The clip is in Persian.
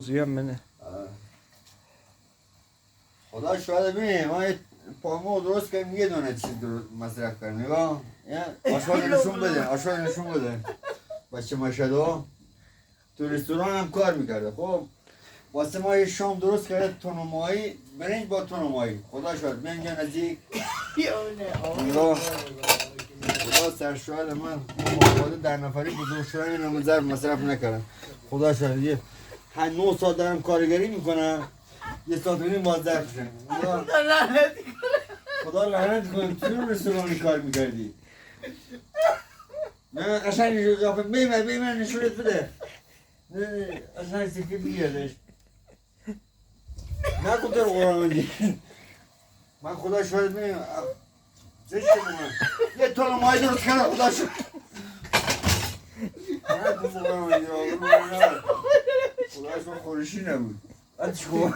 زویم منه. خدا شاید ببین ما پامو درست کردیم یه دونه چیز درست مصرف کردیم نگاه آشغال نشون بده آشغال نشون بده بچه مشهدو تو رستوران هم کار میکرده خب واسه ما یه شام درست کرده تون و ماهی برنج با تون و ماهی خدا شاید من اینجا نزدیک نگاه خدا سرشاید من خانواده در نفری بزرگ شدن این همه ضرب مصرف نکردم خدا شاید یه 9 ساعت دارم کارگری میکنم یه ساعت و نیم باز ظرف شدم خدا لعنت کنه تو رستورانی کار میکردی من قشنگ نشون قیافه بیمه نشونت بده نه قشنگ سکه بیادش نکن تو رو قرآن مندی من خدا شاید بیم زشته من یه تون ماهی درست کنم خدا شد نکن قرآن مندی خدا شد خورشی نبود چیکار